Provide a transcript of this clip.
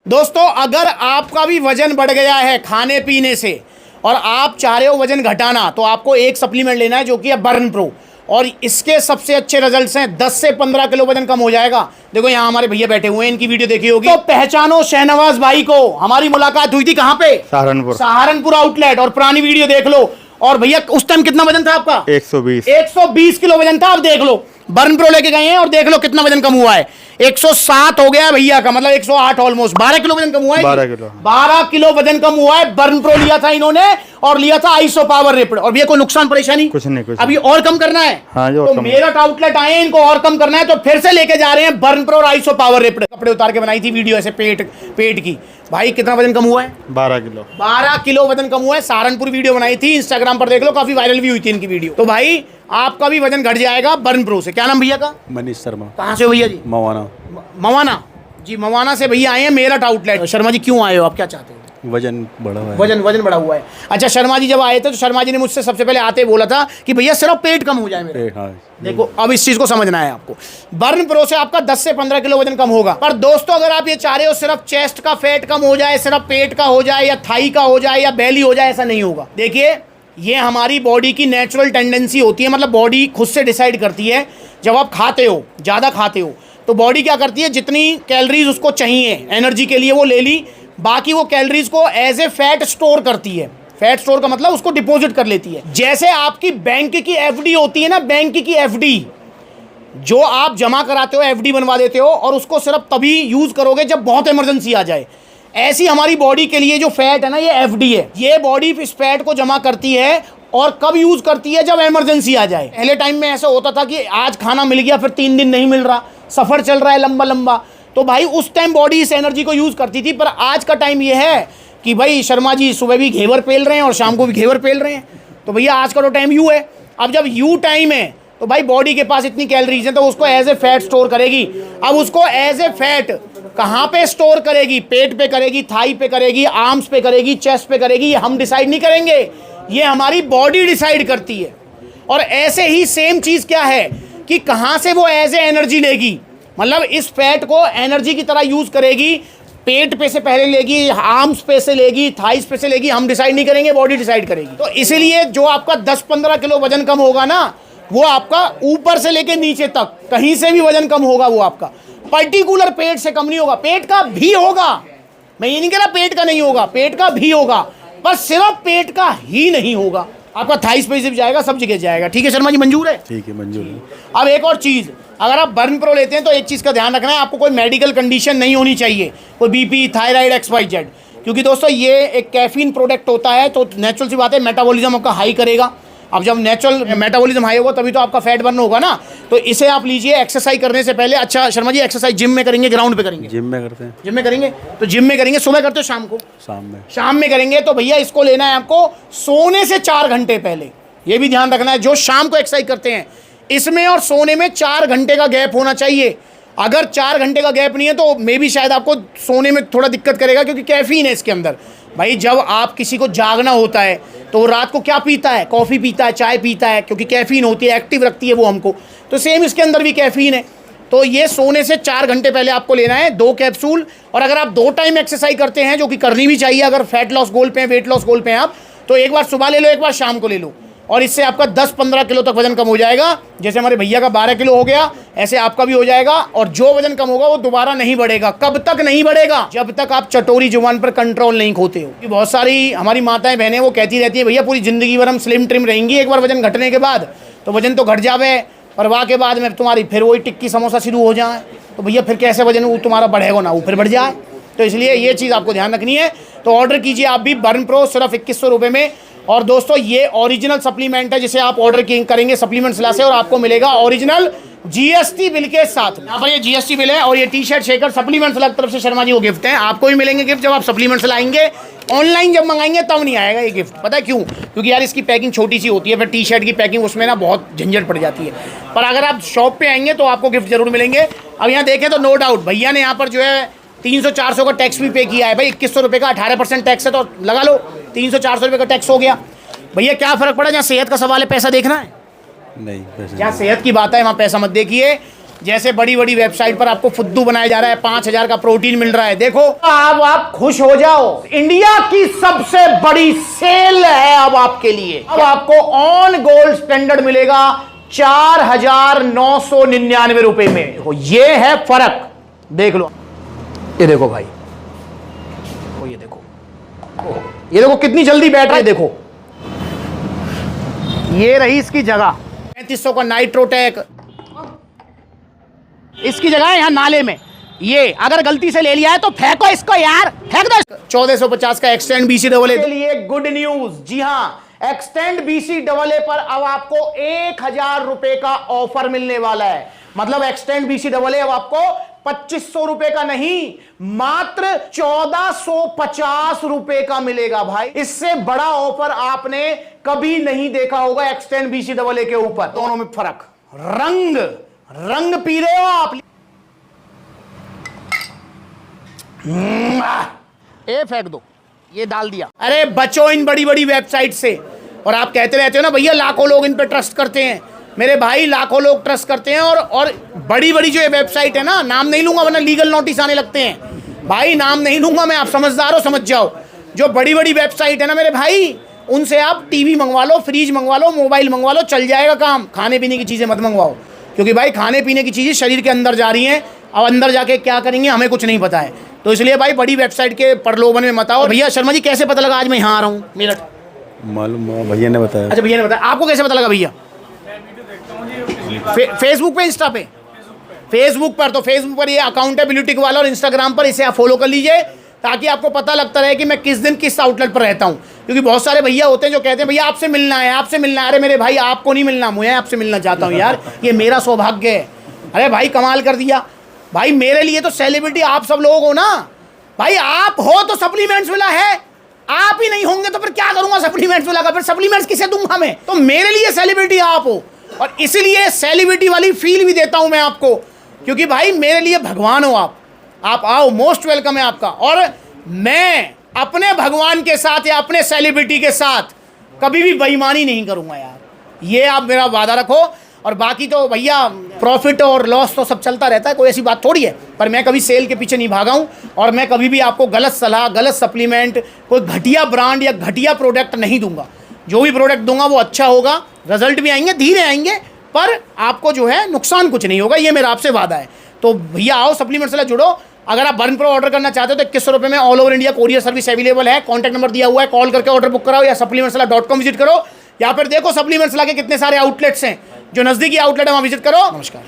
दोस्तों अगर आपका भी वजन बढ़ गया है खाने पीने से और आप चाह रहे हो वजन घटाना, तो आपको एक सप्लीमेंट लेना है जो कि है बर्न प्रो। और इसके सबसे अच्छे रिजल्ट्स हैं, 10 से 15 किलो वजन कम हो जाएगा। देखो यहाँ हमारे भैया बैठे हुए हैं, इनकी वीडियो देखी होगी। तो पहचानो शहनवाज भाई को। हमारी मुलाकात हुई थी कहाँ पे? सहारनपुर आउटलेट। और पुरानी वीडियो देख लो। और भैया उस टाइम कितना वजन था आपका? 120 किलो वजन था। आप देख लो, बर्न प्रो लेके गए हैं और देख लो कितना वजन कम हुआ है। 107 हो गया है भैया का, मतलब 108 ऑलमोस्ट। 12 किलो वजन कम हुआ है। 12 किलो वजन कम हुआ है। बर्न प्रो लिया था इन्होंने और लिया था आइसो पावर रिपिड। और भैया कोई नुकसान परेशानी? कुछ नहीं। अभी और कम करना है। हाँ, तो मेरठ आउटलेट आए, इनको और कम करना है, तो फिर से लेके जा रहे हैं बर्न प्रो और आइसो पावर रिपिड। कपड़े उतार के बनाई थी वीडियो ऐसे पेट की। भाई कितना वजन कम हुआ है? 12 किलो वजन कम हुआ है। सहारनपुर वीडियो बनाई थी, इंस्टाग्राम पर देख लो, काफी वायरल भी हुई थी इनकी वीडियो। तो भाई आपका भी वजन घट जाएगा बर्न प्रो से। क्या नाम भैया का? मनीष शर्मा। कहाँ से हो भैया जी? मवाना जी। मवाना से भैया आए हैं मेरठ आउटलेट। शर्मा जी क्यों आए हो, आप क्या चाहते हो? वजन बढ़ा हुआ है। वजन बढ़ा हुआ है। अच्छा, शर्मा जी जब आए थे तो शर्मा जी ने मुझसे सबसे पहले आते बोला था कि भैया सिर्फ पेट कम हो जाए मेरा। हाँ। देखो अब इस चीज को समझना है आपको। बर्न प्रो से आपका 10 से 15 किलो वजन कम होगा। पर दोस्तों अगर आप ये चाह रहे हो सिर्फ चेस्ट का फैट कम हो जाए, सिर्फ पेट का हो जाए, या थाई का हो जाए, या बेली हो जाए, ऐसा नहीं होगा। देखिए ये हमारी बॉडी की नेचुरल टेंडेंसी होती है, मतलब बॉडी खुद से डिसाइड करती है। जब आप खाते हो, ज़्यादा खाते हो, तो बॉडी क्या करती है, जितनी कैलोरीज उसको चाहिए एनर्जी के लिए वो ले ली, बाकी वो कैलोरीज को एज ए फैट स्टोर करती है। फैट स्टोर का मतलब उसको डिपॉजिट कर लेती है। जैसे आपकी बैंक की एफडी होती है ना, बैंक की एफडी जो आप जमा कराते हो, एफडी बनवा देते हो और उसको सिर्फ तभी यूज करोगे जब बहुत इमरजेंसी आ जाए। ऐसी हमारी बॉडी के लिए जो फैट है ना, ये एफडी है। ये बॉडी इस फैट को जमा करती है और कब यूज करती है, जब इमरजेंसी आ जाए। पहले टाइम में ऐसा होता था कि आज खाना मिल गया, फिर 3 दिन नहीं मिल रहा, सफर चल रहा है लंबा, तो भाई उस टाइम बॉडी इस एनर्जी को यूज करती थी। पर आज का टाइम ये है कि भाई शर्मा जी सुबह भी घेवर पेल रहे हैं और शाम को भी घेवर पेल रहे हैं। तो भैया आज का तो टाइम यू है। अब जब यू टाइम है तो भाई बॉडी के पास इतनी कैलोरीज हैं, तो उसको एज ए फैट स्टोर करेगी। अब उसको एज ए फैट कहाँ पे स्टोर करेगी? पेट पे करेगी, थाई पे करेगी, आर्म्स पे करेगी, चेस्ट पे करेगी। ये हम डिसाइड नहीं करेंगे, ये हमारी बॉडी डिसाइड करती है। और ऐसे ही सेम चीज क्या है कि कहाँ से वो एज ए एनर्जी लेगी, मतलब इस फैट को एनर्जी की तरह यूज करेगी। पेट पे से पहले लेगी, आर्म्स पे से लेगी, थाइस पे से लेगी। हम डिसाइड नहीं करेंगे, बॉडी डिसाइड करेगी। तो इसीलिए जो आपका 10-15 किलो वजन कम होगा ना, वो आपका ऊपर से लेके नीचे तक कहीं से भी वजन कम होगा, वो आपका पर्टिकुलर पेट से कम नहीं होगा। पेट का भी होगा, मैं ये नहीं कह रहा पेट का नहीं होगा, पेट का भी होगा, पर सिर्फ पेट का ही नहीं होगा। आपका थाइस पे से भी जाएगा, सब जगह जाएगा। ठीक है शर्मा जी, मंजूर है? ठीक है, मंजूर है। अब एक और चीज, अगर आप बर्न प्रो लेते हैं तो एक चीज का ध्यान रखना है, आपको कोई मेडिकल कंडीशन नहीं होनी चाहिए, कोई बीपी, थायराइड, XYZ। क्योंकि दोस्तों ये एक कैफीन प्रोडक्ट होता है, तो नेचुरल सी बात है मेटाबॉलिज्म आपका हाई करेगा। अब जब नेचुरल मेटाबॉलिज्म हाई होगा तभी तो आपका फैट बर्न होगा ना। तो इसे आप लीजिए एक्सरसाइज करने से पहले। अच्छा शर्मा जी, एक्सरसाइज जिम में करेंगे, ग्राउंड पे करेंगे? जिम में करते हैं। जिम में करेंगे, तो जिम में करेंगे। सुबह करते हो शाम को? शाम में करेंगे। तो भैया इसको लेना है आपको सोने से 4 घंटे पहले। ये भी ध्यान रखना है, जो शाम को एक्सरसाइज करते हैं इसमें और सोने में 4 घंटे का गैप होना चाहिए। अगर 4 घंटे का गैप नहीं है तो मे भी शायद आपको सोने में थोड़ा दिक्कत करेगा, क्योंकि कैफीन है इसके अंदर। भाई जब आप किसी को जागना होता है तो रात को क्या पीता है? कॉफ़ी पीता है, चाय पीता है, क्योंकि कैफीन होती है, एक्टिव रखती है वो हमको। तो सेम इसके अंदर भी कैफीन है। तो ये सोने से 4 घंटे पहले आपको लेना है 2 कैप्सूल। और अगर आप 2 टाइम एक्सरसाइज करते हैं, जो कि करनी भी चाहिए अगर फैट लॉस गोल पे हैं, वेट लॉस गोल पे हैं आप, तो एक बार सुबह ले लो, एक बार शाम को ले लो, और इससे आपका 10-15 किलो तक वजन कम हो जाएगा। जैसे हमारे भैया का 12 किलो हो गया, ऐसे आपका भी हो जाएगा। और जो वजन कम होगा वो दोबारा नहीं बढ़ेगा। कब तक नहीं बढ़ेगा? जब तक आप चटोरी जुबान पर कंट्रोल नहीं खोते हो। बहुत सारी हमारी माताएं बहनें वो कहती रहती है भैया पूरी जिंदगी भर हम स्लिम ट्रिम रहेंगी, एक बार वजन घटने के बाद तो वजन तो घट जावे, पर वाह के बाद में तुम्हारी फिर वही टिक्की समोसा शुरू हो जाए, तो भैया फिर कैसे वजन वो तुम्हारा बढ़ेगा ना, वो फिर बढ़ जाए। तो इसलिए ये चीज़ आपको ध्यान रखनी है। तो ऑर्डर कीजिए आप भी बर्न प्रो सिर्फ 2100 रुपये में। और दोस्तों ये ओरिजिनल सप्लीमेंट है, जिसे आप ऑर्डर करेंगे सप्लीमेंट स्लैश से, और आपको मिलेगा ओरिजिनल GST बिल के साथ। यहाँ पर ये GST बिल है और ये टी-शर्ट, शेकर, सप्लीमेंट्स अलग तरफ से शर्मा जी वो गिफ्ट हैं। आपको भी मिलेंगे गिफ्ट जब आप सप्लीमेंट्स लाएंगे। ऑनलाइन जब मंगाएंगे तब नहीं आएगा ये गिफ्ट। पता है क्यों? क्योंकि यार इसकी पैकिंग छोटी सी होती है, फिर टी-शर्ट की पैकिंग उसमें ना बहुत झंझट पड़ जाती है। पर अगर आप शॉप पे आएंगे तो आपको गिफ्ट जरूर मिलेंगे। अब यहाँ देखें तो नो डाउट भैया ने यहाँ पर जो है 300-400 का टैक्स भी पे किया है। भाई 2100 रुपये का 18% टैक्स है, तो लगा लो 300-400 रुपये का टैक्स हो गया। भैया क्या फ़र्क पड़ा? जहाँ सेहत का सवाल है पैसा देखना है? नहीं, जहाँ सेहत की बात है वहाँ पैसा मत देखिए। जैसे बड़ी बड़ी वेबसाइट पर आपको फुद्दू बनाया जा रहा है, 5,000 का प्रोटीन मिल रहा है। देखो अब आप खुश हो जाओ, इंडिया की सबसे बड़ी सेल है अब आपके लिए। अब आपको ऑन गोल्ड स्टैंडर्ड मिलेगा 4,999 रुपए में। देखो ये है फर्क, देख लो, ये देखो भाई, ये देखो, ये देखो कितनी जल्दी बैठ रहा है। देखो ये रही इसकी जगह, 3500 का नाइट्रोटेक, इसकी जगह है यहाँ नाले में। ये अगर गलती से ले लिया है तो फेंको इसको यार, फेंक दो। 1450 का एक्सटेंड बीसी डबल ए के लिए गुड न्यूज। जी हाँ, एक्सटेंड बीसी डबल ए पर अब आपको 1,000 रुपए का ऑफर मिलने वाला है। मतलब एक्सटेंड बीसी डबल ए अब आपको 2,500 रुपए का नहीं, मात्र 1,450 रुपए का मिलेगा भाई। इससे बड़ा ऑफर आपने कभी नहीं देखा होगा एक्सटेंड बीसी डबल ए के ऊपर। दोनों में फर्क, रंग पी रहे हो आप। ए फेंक दो, ये डाल दिया। अरे बचो इन बड़ी बड़ी वेबसाइट से। और आप कहते रहते हो ना भैया लाखों लोग इन पे ट्रस्ट करते हैं। मेरे भाई लाखों लोग ट्रस्ट करते हैं, और बड़ी बड़ी जो ये वेबसाइट है ना, नाम नहीं लूंगा वरना लीगल नोटिस आने लगते हैं भाई, नाम नहीं लूंगा मैं, आप समझदार हो समझ जाओ। जो बड़ी बड़ी वेबसाइट है ना मेरे भाई, उनसे आप टीवी मंगवा लो, फ्रिज मंगवा लो, मोबाइल मंगवा लो, चल जाएगा काम। खाने पीने की चीज़ें मत मंगवाओ, क्योंकि भाई खाने पीने की चीज़ें शरीर के अंदर जा रही हैं, अब अंदर जाके क्या करेंगे हमें कुछ नहीं पता है। तो इसलिए भाई बड़ी वेबसाइट के प्रलोभन में मत आओ। भैया शर्मा जी कैसे पता लगा आज मैं यहाँ आ रहा हूँ मेरठ? मालूम भैया ने बताया। अच्छा भैया ने बताया, आपको कैसे पता लगा भैया? फेसबुक पे, इंस्टा पे? फेसबुक पर, तो फेसबुक पर ये अकाउंट है ब्लूटिक वाला, और इंस्टाग्राम पर इसे आप फॉलो कर लीजिए, ताकि आपको पता लगता रहे कि मैं किस दिन किस आउटलेट पर रहता हूँ। क्योंकि बहुत सारे भैया होते हैं जो कहते हैं भैया आपसे मिलना है, आपसे मिलना है। अरे मेरे भाई आपको नहीं मिलना, मुझे आपसे मिलना चाहता हूँ यार, ये मेरा सौभाग्य है। अरे भाई कमाल कर दिया भाई, मेरे लिए तो सेलिब्रिटी आप सब लोग हो ना भाई। आप हो तो सप्लीमेंट्स मिला है, आप ही नहीं होंगे तो फिर क्या करूंगा सप्लीमेंट्स मिला का, फिर सप्लीमेंट्स किसे दूंगा मैं? तो मेरे लिए सेलिब्रिटी आप हो, और इसीलिए सेलिब्रिटी वाली फील भी देता हूं मैं आपको, क्योंकि भाई मेरे लिए भगवान हो आप आओ, मोस्ट वेलकम है आपका। और मैं अपने भगवान के साथ या अपने सेलिब्रिटी के साथ कभी भी बेईमानी नहीं करूंगा यार, ये आप मेरा वादा रखो। और बाकी तो भैया प्रॉफिट और लॉस तो सब चलता रहता है, कोई ऐसी बात थोड़ी है, पर मैं कभी सेल के पीछे नहीं भागा हूँ, और मैं कभी भी आपको गलत सलाह, गलत सप्लीमेंट, कोई घटिया ब्रांड या घटिया प्रोडक्ट नहीं दूंगा। जो भी प्रोडक्ट दूंगा वो अच्छा होगा, रिजल्ट भी आएंगे, धीरे आएंगे, पर आपको जो है नुकसान कुछ नहीं होगा, ये मेरा आपसे वादा है। तो भैया आओ सप्लीमेंट से जुड़ो। अगर आप बर्न प्रो ऑर्डर करना चाहते हो तो 2100 रुपये में all over India courier service available है। कॉन्टैक्ट नंबर दिया हुआ है, कॉल करके ऑर्डर बुक कराओ, या supplementsala.com विजिट करो, या फिर देखो सप्लीमेंट्सला के कितने सारे आउटलेट्स हैं, जो नज़दीकी आउटलेट है वहाँ विजिट करो। नमस्कार।